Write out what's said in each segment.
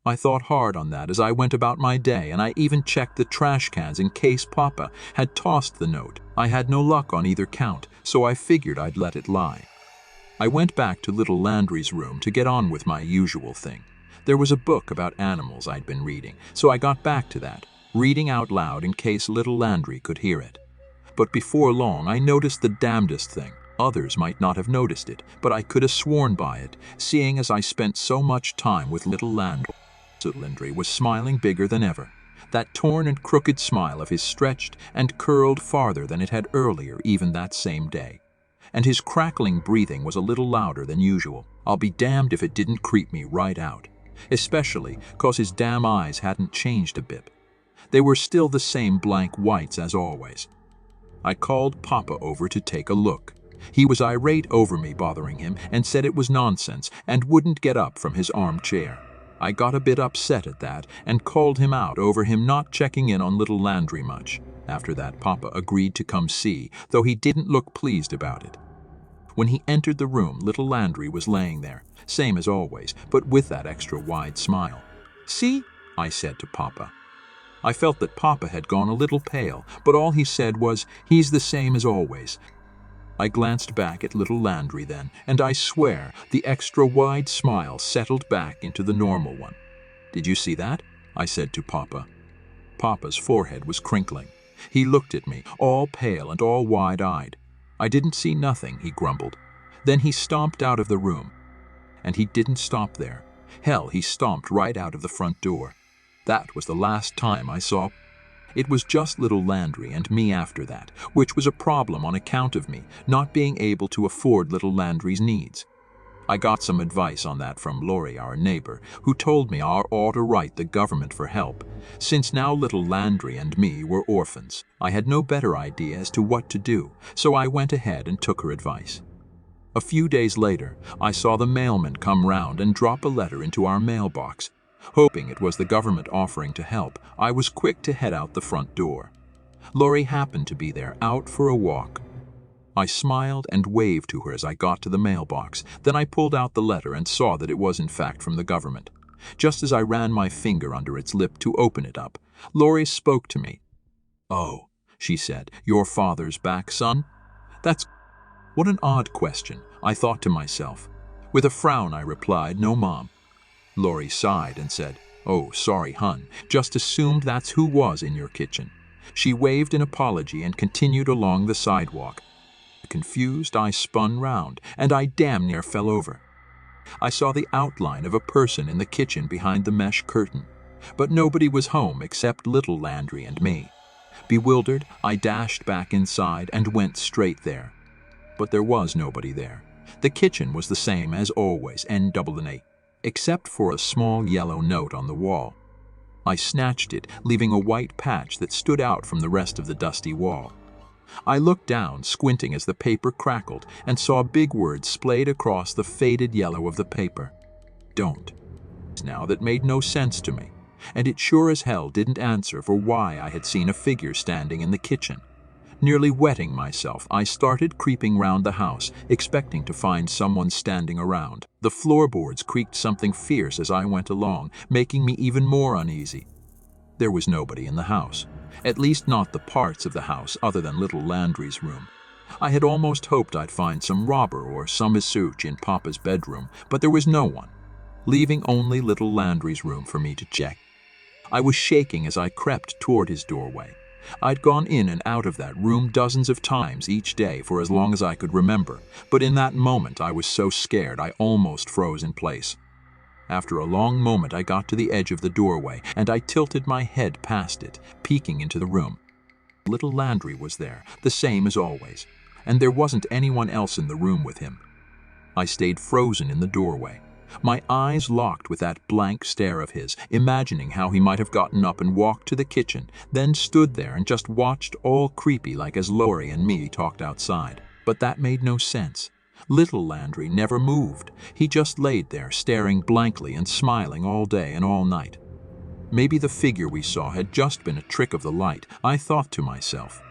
I thought hard on that as I went about my day, and I even checked the trash cans in case Papa had tossed the note. I had no luck on either count, so I figured I'd let it lie. I went back to little Landry's room to get on with my usual thing. There was a book about animals I'd been reading, so I got back to that, reading out loud in case little Landry could hear it. But before long, I noticed the damnedest thing. Others might not have noticed it, but I could have sworn by it, seeing as I spent so much time with little Landry. Landry was smiling bigger than ever. That torn and crooked smile of his stretched and curled farther than it had earlier, even that same day. And his crackling breathing was a little louder than usual. I'll be damned if it didn't creep me right out. Especially 'cause his damn eyes hadn't changed a bit. They were still the same blank whites as always. I called Papa over to take a look. He was irate over me bothering him and said it was nonsense and wouldn't get up from his armchair. I got a bit upset at that and called him out over him not checking in on little Landry much. After that, Papa agreed to come see, though he didn't look pleased about it. When he entered the room, little Landry was laying there, same as always, but with that extra wide smile. "See?" I said to Papa. I felt that Papa had gone a little pale, but all he said was, "He's the same as always." I glanced back at little Landry then, and I swear the extra wide smile settled back into the normal one. "Did you see that?" I said to Papa. Papa's forehead was crinkling. He looked at me, all pale and all wide-eyed. "I didn't see nothing," he grumbled. Then he stomped out of the room. And he didn't stop there. Hell, he stomped right out of the front door. That was the last time I saw. It was just little Landry and me after that, which was a problem on account of me not being able to afford little Landry's needs. I got some advice on that from Lori, our neighbor, who told me I ought to write the government for help, since now little Landry and me were orphans. I had no better idea as to what to do, so I went ahead and took her advice. A few days later, I saw the mailman come round and drop a letter into our mailbox. Hoping it was the government offering to help, I was quick to head out the front door. Lori happened to be there, out for a walk. I smiled and waved to her as I got to the mailbox. Then I pulled out the letter and saw that it was in fact from the government. Just as I ran my finger under its lip to open it up, Lori spoke to me. "Oh," she said, "your father's back, son?" What an odd question, I thought to myself. With a frown I replied, "No, Mom." Lori sighed and said, "Oh, sorry, hun, just assumed that's who was in your kitchen." She waved an apology and continued along the sidewalk. Confused, I spun round, and I damn near fell over. I saw the outline of a person in the kitchen behind the mesh curtain, but nobody was home except little Landry and me. Bewildered, I dashed back inside and went straight there. But there was nobody there. The kitchen was the same as always, NAA, except for a small yellow note on the wall. I snatched it, leaving a white patch that stood out from the rest of the dusty wall. I looked down, squinting as the paper crackled, and saw big words splayed across the faded yellow of the paper. "Don't." Now that made no sense to me, and it sure as hell didn't answer for why I had seen a figure standing in the kitchen. Nearly wetting myself, I started creeping round the house, expecting to find someone standing around. The floorboards creaked something fierce as I went along, making me even more uneasy. There was nobody in the house, at least not the parts of the house other than little Landry's room. I had almost hoped I'd find some robber or some masouche in Papa's bedroom, but there was no one, leaving only little Landry's room for me to check. I was shaking as I crept toward his doorway. I'd gone in and out of that room dozens of times each day for as long as I could remember, but in that moment I was so scared I almost froze in place. After a long moment I got to the edge of the doorway, and I tilted my head past it, peeking into the room. Little Landry was there, the same as always, and there wasn't anyone else in the room with him. I stayed frozen in the doorway, my eyes locked with that blank stare of his, imagining how he might have gotten up and walked to the kitchen, then stood there and just watched all creepy like as Lori and me talked outside. But that made no sense. Little Landry never moved. He just laid there, staring blankly and smiling all day and all night. Maybe the figure we saw had just been a trick of the light, I thought to myself.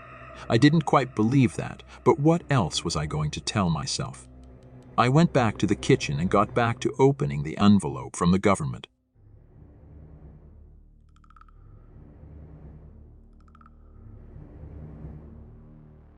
I didn't quite believe that, but what else was I going to tell myself? I went back to the kitchen and got back to opening the envelope from the government.